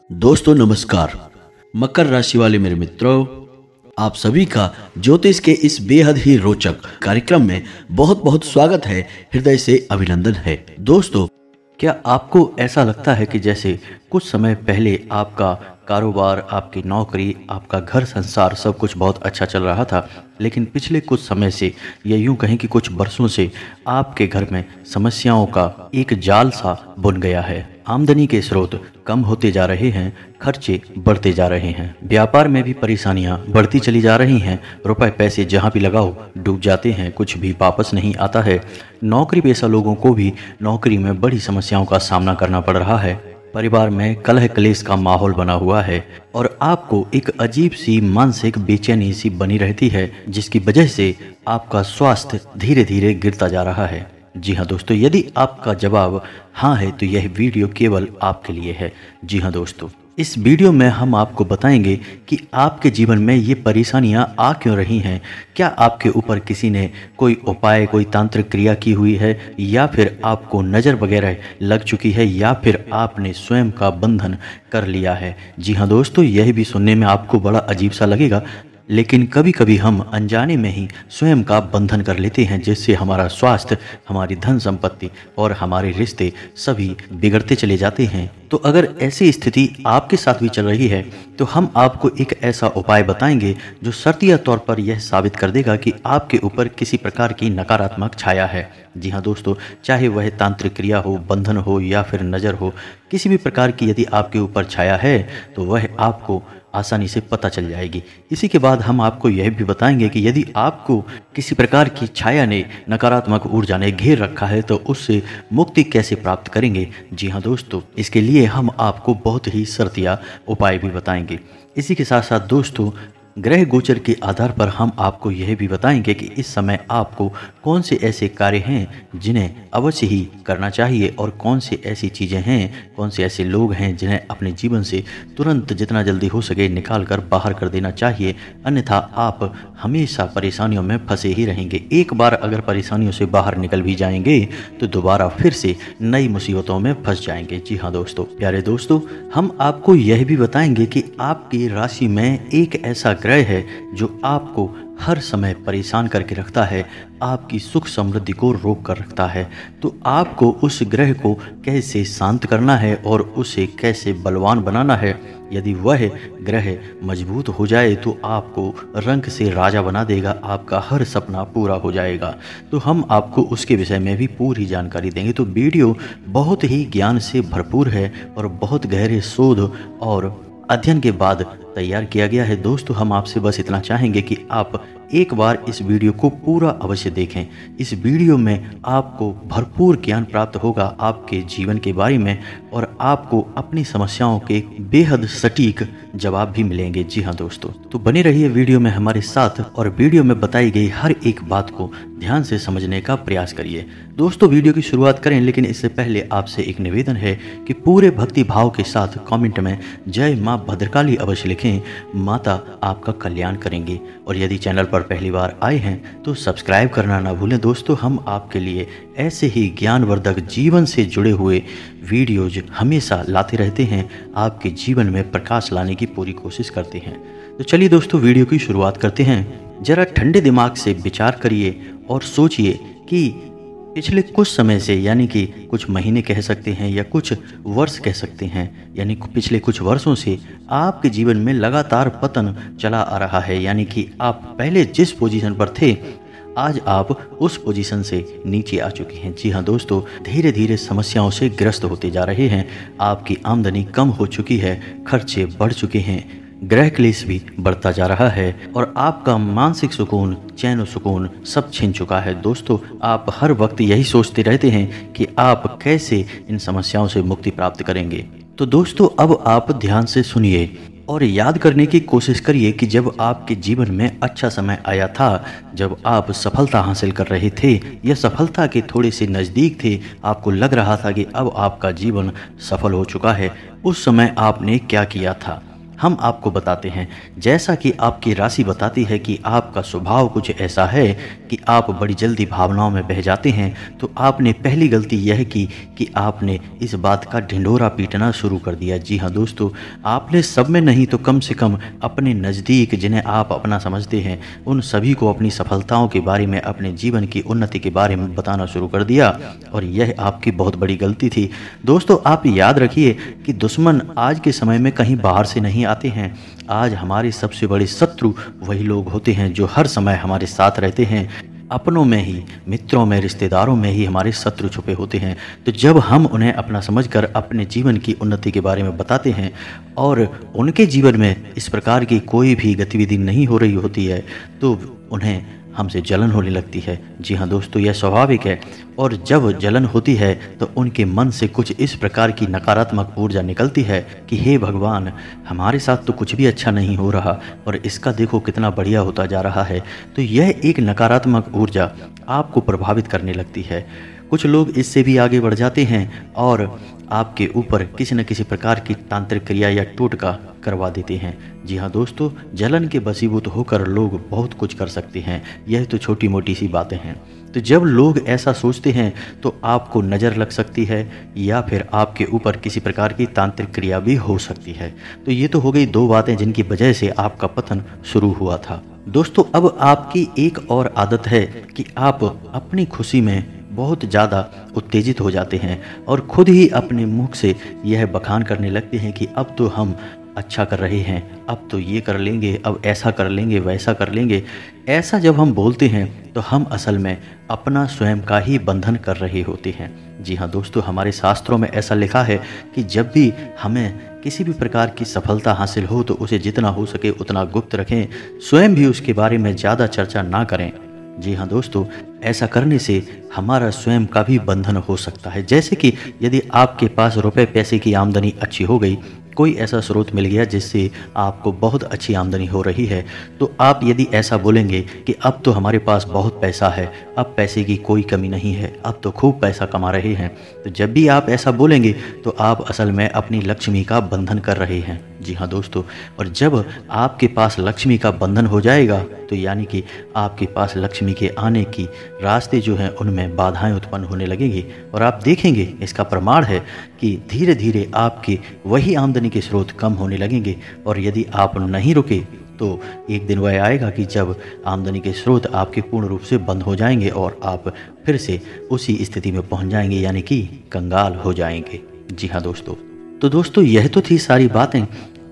दोस्तों नमस्कार। मकर राशि वाले मेरे मित्रों, आप सभी का ज्योतिष के इस बेहद ही रोचक कार्यक्रम में बहुत बहुत स्वागत है। हृदय से अभिनंदन है। दोस्तों, क्या आपको ऐसा लगता है कि जैसे कुछ समय पहले आपका कारोबार, आपकी नौकरी, आपका घर संसार सब कुछ बहुत अच्छा चल रहा था, लेकिन पिछले कुछ समय से या यूं कहें कि कुछ बरसों से आपके घर में समस्याओं का एक जाल सा बुन गया है। आमदनी के स्रोत कम होते जा रहे हैं, खर्चे बढ़ते जा रहे हैं, व्यापार में भी परेशानियां बढ़ती चली जा रही हैं, रुपए पैसे जहां भी लगाओ डूब जाते हैं, कुछ भी वापस नहीं आता है। नौकरी पेशा लोगों को भी नौकरी में बड़ी समस्याओं का सामना करना पड़ रहा है। परिवार में कलह क्लेश का माहौल बना हुआ है और आपको एक अजीब सी मानसिक बेचैनी सी बनी रहती है, जिसकी वजह से आपका स्वास्थ्य धीरे धीरे गिरता जा रहा है। जी हाँ दोस्तों, यदि आपका जवाब हाँ है तो यह वीडियो केवल आपके लिए है। जी हाँ दोस्तों, इस वीडियो में हम आपको बताएंगे कि आपके जीवन में ये परेशानियां आ क्यों रही हैं। क्या आपके ऊपर किसी ने कोई उपाय, कोई तांत्रिक क्रिया की हुई है, या फिर आपको नज़र वगैरह लग चुकी है, या फिर आपने स्वयं का बंधन कर लिया है। जी हाँ दोस्तों, यह भी सुनने में आपको बड़ा अजीब सा लगेगा, लेकिन कभी कभी हम अनजाने में ही स्वयं का बंधन कर लेते हैं, जिससे हमारा स्वास्थ्य, हमारी धन संपत्ति और हमारे रिश्ते सभी बिगड़ते चले जाते हैं। तो अगर ऐसी स्थिति आपके साथ भी चल रही है तो हम आपको एक ऐसा उपाय बताएंगे जो शर्तिया तौर पर यह साबित कर देगा कि आपके ऊपर किसी प्रकार की नकारात्मक छाया है। जी हाँ दोस्तों, चाहे वह तांत्रिक क्रिया हो, बंधन हो या फिर नज़र हो, किसी भी प्रकार की यदि आपके ऊपर छाया है तो वह आपको आसानी से पता चल जाएगी। इसी के बाद हम आपको यह भी बताएंगे कि यदि आपको किसी प्रकार की छाया ने, नकारात्मक ऊर्जा ने घेर रखा है तो उससे मुक्ति कैसे प्राप्त करेंगे। जी हाँ दोस्तों, इसके लिए हम आपको बहुत ही शर्तिया उपाय भी बताएंगे। इसी के साथ साथ दोस्तों, ग्रह गोचर के आधार पर हम आपको यह भी बताएंगे कि इस समय आपको कौन से ऐसे कार्य हैं जिन्हें अवश्य ही करना चाहिए और कौन से ऐसी चीज़ें हैं, कौन से ऐसे लोग हैं जिन्हें अपने जीवन से तुरंत जितना जल्दी हो सके निकाल कर बाहर कर देना चाहिए। अन्यथा आप हमेशा परेशानियों में फंसे ही रहेंगे। एक बार अगर परेशानियों से बाहर निकल भी जाएंगे तो दोबारा फिर से नई मुसीबतों में फंस जाएंगे। जी हाँ दोस्तों, प्यारे दोस्तों, हम आपको यह भी बताएंगे कि आपकी राशि में एक ऐसा ग्रह है जो आपको हर समय परेशान करके रखता है, आपकी सुख समृद्धि को रोक कर रखता है। तो आपको उस ग्रह को कैसे शांत करना है और उसे कैसे बलवान बनाना है। यदि वह ग्रह मजबूत हो जाए तो आपको रंक से राजा बना देगा, आपका हर सपना पूरा हो जाएगा। तो हम आपको उसके विषय में भी पूरी जानकारी देंगे। तो वीडियो बहुत ही ज्ञान से भरपूर है और बहुत गहरे शोध और अध्ययन के बाद तैयार किया गया है। दोस्तों, हम आपसे बस इतना चाहेंगे कि आप एक बार इस वीडियो को पूरा अवश्य देखें। इस वीडियो में आपको भरपूर ज्ञान प्राप्त होगा आपके जीवन के बारे में और आपको अपनी समस्याओं के बेहद सटीक जवाब भी मिलेंगे। जी हाँ दोस्तों, तो बने रहिए वीडियो में हमारे साथ और वीडियो में बताई गई हर एक बात को ध्यान से समझने का प्रयास करिए। दोस्तों, वीडियो की शुरुआत करें, लेकिन इससे पहले आपसे एक निवेदन है कि पूरे भक्ति भाव के साथ कमेंट में जय माँ भद्रकाली अवश्य लिखें। माता आपका कल्याण करेंगे। और यदि चैनल पर पहली बार आए हैं तो सब्सक्राइब करना ना भूलें। दोस्तों, हम आपके लिए ऐसे ही ज्ञानवर्धक, जीवन से जुड़े हुए वीडियोज हमेशा लाते रहते हैं, आपके जीवन में प्रकाश लाने की पूरी कोशिश करते हैं। तो चलिए दोस्तों, वीडियो की शुरुआत करते हैं। जरा ठंडे दिमाग से विचार करिए और सोचिए कि पिछले कुछ समय से, यानी कि कुछ महीने कह सकते हैं या कुछ वर्ष कह सकते हैं, यानी पिछले कुछ वर्षों से आपके जीवन में लगातार पतन चला आ रहा है। यानी कि आप पहले जिस पोजीशन पर थे आज आप उस पोजीशन से नीचे आ चुके हैं। जी हाँ दोस्तों, धीरे धीरे समस्याओं से ग्रस्त होते जा रहे हैं। आपकी आमदनी कम हो चुकी है, खर्चे बढ़ चुके हैं, ग्रह क्लेश भी बढ़ता जा रहा है और आपका मानसिक सुकून, चैन और सुकून सब छिन चुका है। दोस्तों, आप हर वक्त यही सोचते रहते हैं कि आप कैसे इन समस्याओं से मुक्ति प्राप्त करेंगे। तो दोस्तों, अब आप ध्यान से सुनिए और याद करने की कोशिश करिए कि जब आपके जीवन में अच्छा समय आया था, जब आप सफलता हासिल कर रहे थे या सफलता के थोड़े से नज़दीक थे, आपको लग रहा था कि अब आपका जीवन सफल हो चुका है, उस समय आपने क्या किया था। हम आपको बताते हैं। जैसा कि आपकी राशि बताती है कि आपका स्वभाव कुछ ऐसा है कि आप बड़ी जल्दी भावनाओं में बह जाते हैं, तो आपने पहली गलती यह की कि आपने इस बात का ढिंढोरा पीटना शुरू कर दिया। जी हाँ दोस्तों, आपने सब में नहीं तो कम से कम अपने नज़दीक जिन्हें आप अपना समझते हैं उन सभी को अपनी सफलताओं के बारे में, अपने जीवन की उन्नति के बारे में बताना शुरू कर दिया, और यह आपकी बहुत बड़ी गलती थी। दोस्तों, आप याद रखिए कि दुश्मन आज के समय में कहीं बाहर से नहीं आते हैं। आज हमारे सबसे बड़े शत्रु वही लोग होते हैं जो हर समय हमारे साथ रहते हैं। अपनों में ही, मित्रों में, रिश्तेदारों में ही हमारे शत्रु छुपे होते हैं। तो जब हम उन्हें अपना समझकर अपने जीवन की उन्नति के बारे में बताते हैं और उनके जीवन में इस प्रकार की कोई भी गतिविधि नहीं हो रही होती है, तो उन्हें हमसे जलन होने लगती है। जी हाँ दोस्तों, यह स्वाभाविक है। और जब जलन होती है तो उनके मन से कुछ इस प्रकार की नकारात्मक ऊर्जा निकलती है कि हे भगवान, हमारे साथ तो कुछ भी अच्छा नहीं हो रहा और इसका देखो कितना बढ़िया होता जा रहा है। तो यह एक नकारात्मक ऊर्जा आपको प्रभावित करने लगती है। कुछ लोग इससे भी आगे बढ़ जाते हैं और आपके ऊपर किसी न किसी प्रकार की तांत्रिक क्रिया या टोटका करवा देते हैं। जी हाँ दोस्तों, जलन के वशीभूत होकर लोग बहुत कुछ कर सकते हैं। यह तो छोटी मोटी सी बातें हैं। तो जब लोग ऐसा सोचते हैं तो आपको नज़र लग सकती है या फिर आपके ऊपर किसी प्रकार की तांत्रिक क्रिया भी हो सकती है। तो ये तो हो गई दो बातें जिनकी वजह से आपका पतन शुरू हुआ था। दोस्तों, अब आपकी एक और आदत है कि आप अपनी खुशी में बहुत ज़्यादा उत्तेजित हो जाते हैं और खुद ही अपने मुख से यह बखान करने लगते हैं कि अब तो हम अच्छा कर रहे हैं, अब तो ये कर लेंगे, अब ऐसा कर लेंगे, वैसा कर लेंगे। ऐसा जब हम बोलते हैं तो हम असल में अपना स्वयं का ही बंधन कर रहे होते हैं। जी हाँ दोस्तों, हमारे शास्त्रों में ऐसा लिखा है कि जब भी हमें किसी भी प्रकार की सफलता हासिल हो तो उसे जितना हो सके उतना गुप्त रखें, स्वयं भी उसके बारे में ज़्यादा चर्चा ना करें। जी हाँ दोस्तों, ऐसा करने से हमारा स्वयं का भी बंधन हो सकता है। जैसे कि यदि आपके पास रुपए पैसे की आमदनी अच्छी हो गई, कोई ऐसा स्रोत मिल गया जिससे आपको बहुत अच्छी आमदनी हो रही है, तो आप यदि ऐसा बोलेंगे कि अब तो हमारे पास बहुत पैसा है, अब पैसे की कोई कमी नहीं है, अब तो खूब पैसा कमा रहे हैं, तो जब भी आप ऐसा बोलेंगे तो आप असल में अपनी लक्ष्मी का बंधन कर रहे हैं। जी हाँ दोस्तों, और जब आपके पास लक्ष्मी का बंधन हो जाएगा तो यानी कि आपके पास लक्ष्मी के आने की रास्ते जो हैं उनमें बाधाएं उत्पन्न होने लगेंगी और आप देखेंगे, इसका प्रमाण है कि धीरे धीरे आपके वही आमदनी के स्रोत कम होने लगेंगे। और यदि आप नहीं रुके तो एक दिन वह आएगा कि जब आमदनी के स्रोत आपके पूर्ण रूप से बंद हो जाएंगे और आप फिर से उसी स्थिति में पहुंच जाएंगे, यानी कि कंगाल हो जाएंगे। जी हाँ दोस्तों, तो दोस्तों यह तो थी सारी बातें।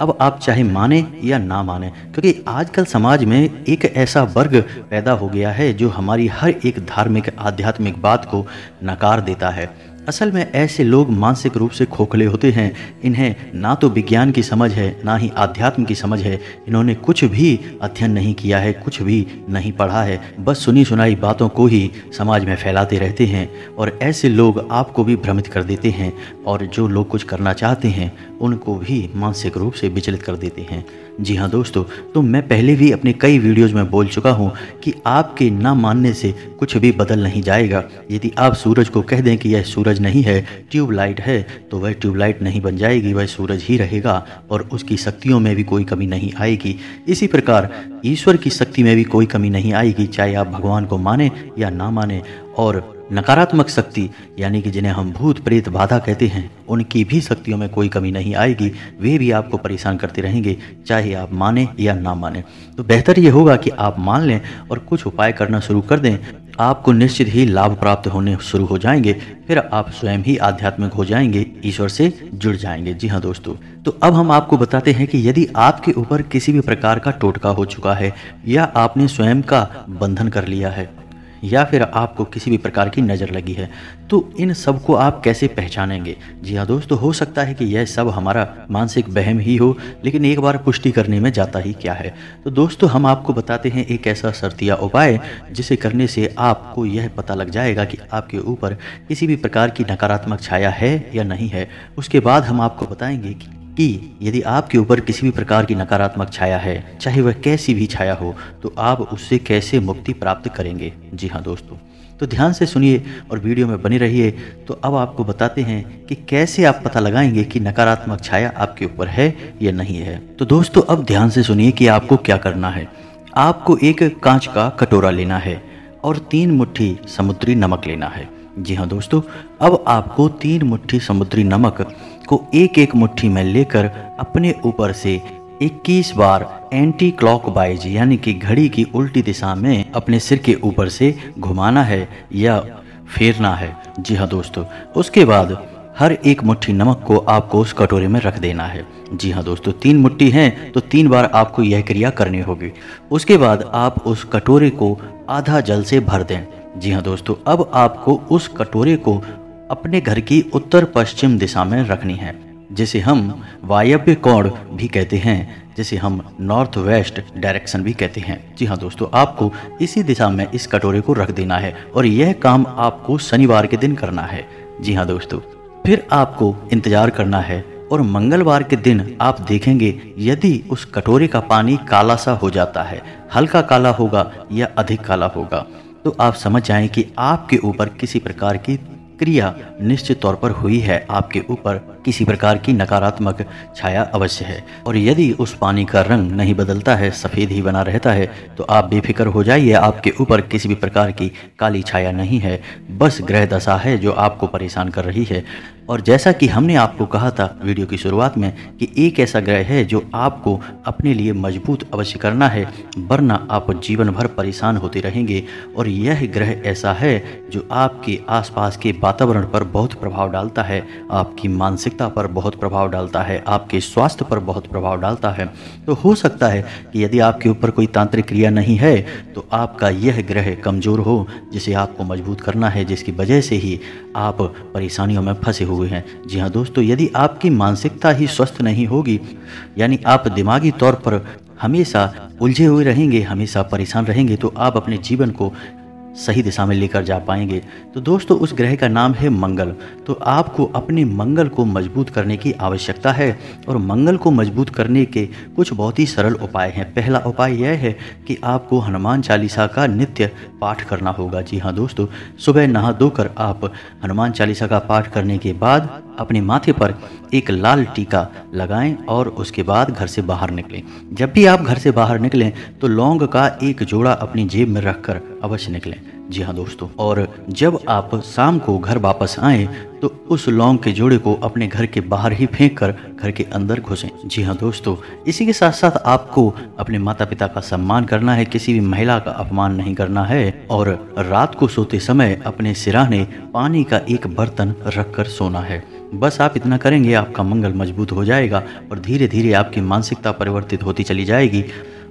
अब आप चाहे माने या ना माने, क्योंकि आजकल समाज में एक ऐसा वर्ग पैदा हो गया है जो हमारी हर एक धार्मिक आध्यात्मिक बात को नकार देता है। असल में ऐसे लोग मानसिक रूप से खोखले होते हैं। इन्हें ना तो विज्ञान की समझ है, ना ही आध्यात्म की समझ है। इन्होंने कुछ भी अध्ययन नहीं किया है, कुछ भी नहीं पढ़ा है, बस सुनी सुनाई बातों को ही समाज में फैलाते रहते हैं। और ऐसे लोग आपको भी भ्रमित कर देते हैं और जो लोग कुछ करना चाहते हैं उनको भी मानसिक रूप से विचलित कर देते हैं। जी हाँ दोस्तों, तो मैं पहले भी अपने कई वीडियोज़ में बोल चुका हूँ कि आपके ना मानने से कुछ भी बदल नहीं जाएगा। यदि आप सूरज को कह दें कि यह सूरज नहीं है, ट्यूबलाइट है, तो वह ट्यूबलाइट नहीं बन जाएगी, वह सूरज ही रहेगा और उसकी शक्तियों में भी कोई कमी नहीं आएगी। इसी प्रकार ईश्वर की शक्ति में भी कोई कमी नहीं आएगी, चाहे आप भगवान को माने या ना माने। और नकारात्मक शक्ति यानी कि जिन्हें हम भूत प्रेत बाधा कहते हैं, उनकी भी शक्तियों में कोई कमी नहीं आएगी। वे भी आपको परेशान करते रहेंगे, चाहे आप माने या ना माने। तो बेहतर ये होगा कि आप मान लें और कुछ उपाय करना शुरू कर दें। आपको निश्चित ही लाभ प्राप्त होने शुरू हो जाएंगे। फिर आप स्वयं ही आध्यात्मिक हो जाएंगे, ईश्वर से जुड़ जाएंगे। जी हाँ दोस्तों, तो अब हम आपको बताते हैं कि यदि आपके ऊपर किसी भी प्रकार का टोटका हो चुका है या आपने स्वयं का बंधन कर लिया है या फिर आपको किसी भी प्रकार की नज़र लगी है, तो इन सब को आप कैसे पहचानेंगे। जी हाँ दोस्तों, हो सकता है कि यह सब हमारा मानसिक वहम ही हो, लेकिन एक बार पुष्टि करने में जाता ही क्या है। तो दोस्तों, हम आपको बताते हैं एक ऐसा शर्तिया उपाय जिसे करने से आपको यह पता लग जाएगा कि आपके ऊपर किसी भी प्रकार की नकारात्मक छाया है या नहीं है। उसके बाद हम आपको बताएंगे कि यदि आपके ऊपर किसी भी प्रकार की नकारात्मक छाया है, चाहे वह कैसी भी छाया हो, तो आप उससे कैसे मुक्ति प्राप्त करेंगे। जी हाँ दोस्तों, तो ध्यान से सुनिए और वीडियो में बने रहिए। तो अब आपको बताते हैं कि कैसे आप पता लगाएंगे कि नकारात्मक छाया आपके ऊपर है या नहीं है। तो दोस्तों अब ध्यान से सुनिए कि आपको क्या करना है। आपको एक कांच का कटोरा लेना है और 3 मुट्ठी समुद्री नमक लेना है। जी हाँ दोस्तों, अब आपको 3 मुट्ठी समुद्री नमक को एक एक मुट्ठी में लेकर अपने ऊपर से 21 बार एंटी क्लॉकवाइज यानी कि घड़ी की उल्टी दिशा में अपने सिर के ऊपर से घुमाना है या फेरना है। जी हाँ दोस्तों, उसके बाद हर एक मुट्ठी नमक को आपको उस कटोरे में रख देना है। जी हाँ दोस्तों, 3 मुट्ठी हैं तो 3 बार आपको यह क्रिया करनी होगी। उसके बाद आप उस कटोरे को आधा जल से भर दें। जी हाँ दोस्तों, अब आपको उस कटोरे को अपने घर की उत्तर पश्चिम दिशा में रखनी है, जिसे हम वायव्य कोण भी कहते हैं, जिसे हम नॉर्थ वेस्ट डायरेक्शन भी कहते हैं। जी हाँ दोस्तों, आपको इसी दिशा में इस कटोरे को रख देना है और यह काम आपको शनिवार के दिन करना है। जी हाँ दोस्तों, फिर आपको इंतजार करना है और मंगलवार के दिन आप देखेंगे यदि उस कटोरे का पानी काला सा हो जाता है, हल्का काला होगा या अधिक काला होगा, तो आप समझ जाएं कि आपके ऊपर किसी प्रकार की क्रिया निश्चित तौर पर हुई है, आपके ऊपर किसी प्रकार की नकारात्मक छाया अवश्य है। और यदि उस पानी का रंग नहीं बदलता है, सफ़ेद ही बना रहता है, तो आप बेफिक्र हो जाइए, आपके ऊपर किसी भी प्रकार की काली छाया नहीं है, बस ग्रह दशा है जो आपको परेशान कर रही है। और जैसा कि हमने आपको कहा था वीडियो की शुरुआत में कि एक ऐसा ग्रह है जो आपको अपने लिए मजबूत अवश्य करना है, वरना आप जीवन भर परेशान होते रहेंगे। और यह ग्रह ऐसा है जो आपके आसपास के वातावरण पर बहुत प्रभाव डालता है, आपकी मानसिकता पर बहुत प्रभाव डालता है, आपके स्वास्थ्य पर बहुत प्रभाव डालता है। तो हो सकता है कि यदि आपके ऊपर कोई तांत्रिक क्रिया नहीं है तो आपका यह ग्रह कमज़ोर हो, जिसे आपको मजबूत करना है, जिसकी वजह से ही आप परेशानियों में फंसे हुए हैं। जी हाँ दोस्तों, यदि आपकी मानसिकता ही स्वस्थ नहीं होगी, यानी आप दिमागी तौर पर हमेशा उलझे हुए रहेंगे, हमेशा परेशान रहेंगे, तो आप अपने जीवन को सही दिशा में लेकर जा पाएंगे। तो दोस्तों उस ग्रह का नाम है मंगल। तो आपको अपने मंगल को मजबूत करने की आवश्यकता है और मंगल को मजबूत करने के कुछ बहुत ही सरल उपाय हैं। पहला उपाय यह है कि आपको हनुमान चालीसा का नित्य पाठ करना होगा। जी हाँ दोस्तों, सुबह नहा धोकर आप हनुमान चालीसा का पाठ करने के बाद अपने माथे पर एक लाल टीका लगाएं और उसके बाद घर से बाहर निकलें। जब भी आप घर से बाहर निकलें तो लौंग का एक जोड़ा अपनी जेब में रखकर अवश्य निकलें। जी हाँ दोस्तों, और जब आप शाम को घर वापस आएं तो उस लौंग के जोड़े को अपने घर के बाहर ही फेंक कर घर के अंदर घुसें। जी हाँ दोस्तों, इसी के साथ साथ आपको अपने माता पिता का सम्मान करना है, किसी भी महिला का अपमान नहीं करना है और रात को सोते समय अपने सिरहाने पानी का एक बर्तन रखकर सोना है। बस आप इतना करेंगे, आपका मंगल मजबूत हो जाएगा और धीरे धीरे आपकी मानसिकता परिवर्तित होती चली जाएगी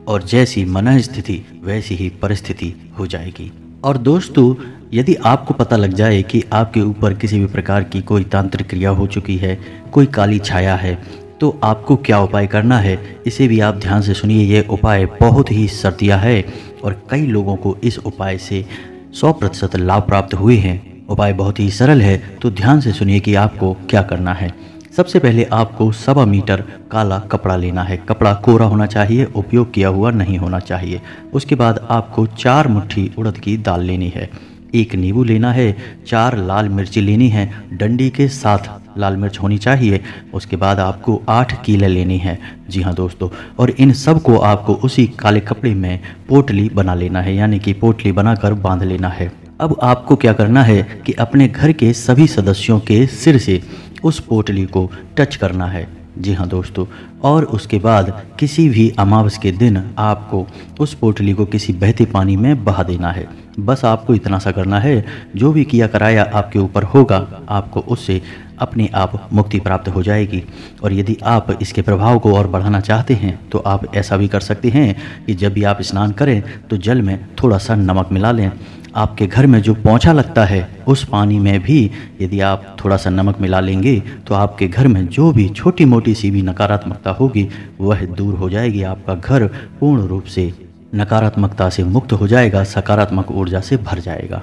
और जैसी मन स्थिति वैसी ही परिस्थिति हो जाएगी। और दोस्तों यदि आपको पता लग जाए कि आपके ऊपर किसी भी प्रकार की कोई तांत्रिक क्रिया हो चुकी है, कोई काली छाया है, तो आपको क्या उपाय करना है इसे भी आप ध्यान से सुनिए। ये उपाय बहुत ही सस्ता है और कई लोगों को इस उपाय से 100% लाभ प्राप्त हुए हैं। उपाय बहुत ही सरल है, तो ध्यान से सुनिए कि आपको क्या करना है। सबसे पहले आपको 1.25 मीटर काला कपड़ा लेना है। कपड़ा कोरा होना चाहिए, उपयोग किया हुआ नहीं होना चाहिए। उसके बाद आपको 4 मुट्ठी उड़द की दाल लेनी है, 1 नींबू लेना है, 4 लाल मिर्ची लेनी है, डंडी के साथ लाल मिर्च होनी चाहिए। उसके बाद आपको 8 कीले लेनी है। जी हाँ दोस्तों, और इन सब को आपको उसी काले कपड़े में पोटली बना लेना है, यानी कि पोटली बनाकर बांध लेना है। अब आपको क्या करना है कि अपने घर के सभी सदस्यों के सिर से उस पोटली को टच करना है। जी हाँ दोस्तों, और उसके बाद किसी भी अमावस के दिन आपको उस पोटली को किसी बहते पानी में बहा देना है। बस आपको इतना सा करना है, जो भी किया कराया आपके ऊपर होगा, आपको उससे अपने आप मुक्ति प्राप्त हो जाएगी। और यदि आप इसके प्रभाव को और बढ़ाना चाहते हैं तो आप ऐसा भी कर सकते हैं कि जब भी आप स्नान करें तो जल में थोड़ा सा नमक मिला लें। आपके घर में जो पोंछा लगता है उस पानी में भी यदि आप थोड़ा सा नमक मिला लेंगे तो आपके घर में जो भी छोटी मोटी सी भी नकारात्मकता होगी वह दूर हो जाएगी। आपका घर पूर्ण रूप से नकारात्मकता से मुक्त हो जाएगा, सकारात्मक ऊर्जा से भर जाएगा।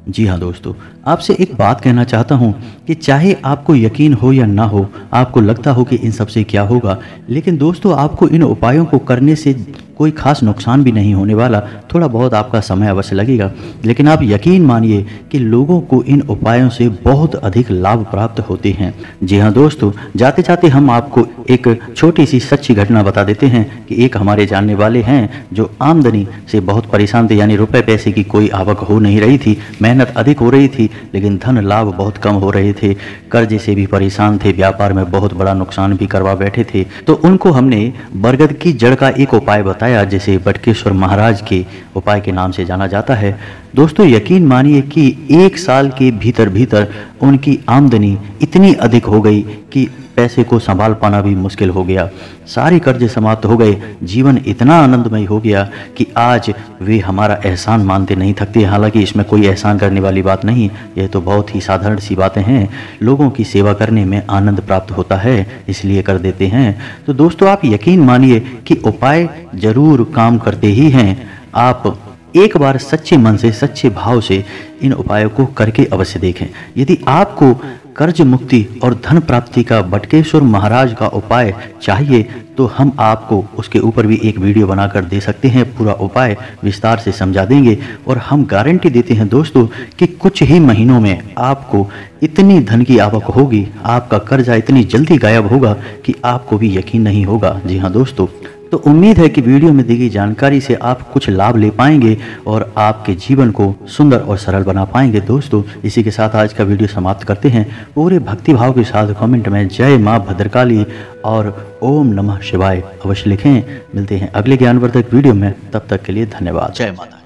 जी हाँ दोस्तों, आपसे एक बात कहना चाहता हूँ कि चाहे आपको यकीन हो या ना हो, आपको लगता हो कि इन सब से क्या होगा, लेकिन दोस्तों आपको इन उपायों को करने से कोई खास नुकसान भी नहीं होने वाला, थोड़ा बहुत आपका समय अवश्य लगेगा, लेकिन आप यकीन मानिए कि लोगों को इन उपायों से बहुत अधिक लाभ प्राप्त होते हैं। जी हाँ दोस्तों, जाते जाते हम आपको एक छोटी सी सच्ची घटना बता देते हैं कि एक हमारे जानने वाले हैं जो आमदनी से बहुत परेशान थे, यानी रुपए पैसे की कोई आवक हो नहीं रही थी, मेहनत अधिक हो रही थी लेकिन धन लाभ बहुत कम हो रहे थे, कर्जे से भी परेशान थे, व्यापार में बहुत बड़ा नुकसान भी करवा बैठे थे। तो उनको हमने बरगद की जड़ का एक उपाय बताया, जिसे बटकेश्वर महाराज के उपाय के नाम से जाना जाता है। दोस्तों यकीन मानिए कि 1 साल के भीतर भीतर उनकी आमदनी इतनी अधिक हो गई कि पैसे को संभाल पाना भी मुश्किल हो गया, सारे कर्जे समाप्त हो गए, जीवन इतना आनंदमय हो गया कि आज वे हमारा एहसान मानते नहीं थकते। हालांकि इसमें कोई एहसान करने वाली बात नहीं, यह तो बहुत ही साधारण सी बातें हैं, लोगों की सेवा करने में आनंद प्राप्त होता है इसलिए कर देते हैं। तो दोस्तों आप यकीन मानिए कि उपाय जरूर काम करते ही हैं। आप एक बार सच्चे मन से, सच्चे भाव से इन उपायों को करके अवश्य देखें। यदि आपको कर्ज मुक्ति और धन प्राप्ति का बटकेश्वर महाराज का उपाय चाहिए तो हम आपको उसके ऊपर भी एक वीडियो बनाकर दे सकते हैं, पूरा उपाय विस्तार से समझा देंगे और हम गारंटी देते हैं दोस्तों कि कुछ ही महीनों में आपको इतनी धन की आवक होगी, आपका कर्जा इतनी जल्दी गायब होगा कि आपको भी यकीन नहीं होगा। जी हाँ दोस्तों, तो उम्मीद है कि वीडियो में दी गई जानकारी से आप कुछ लाभ ले पाएंगे और आपके जीवन को सुंदर और सरल बना पाएंगे। दोस्तों इसी के साथ आज का वीडियो समाप्त करते हैं। पूरे भक्ति भाव के साथ कमेंट में जय माँ भद्रकाली और ओम नमः शिवाय अवश्य लिखें। मिलते हैं अगले ज्ञानवर्धक वीडियो में, तब तक के लिए धन्यवाद। जय माता।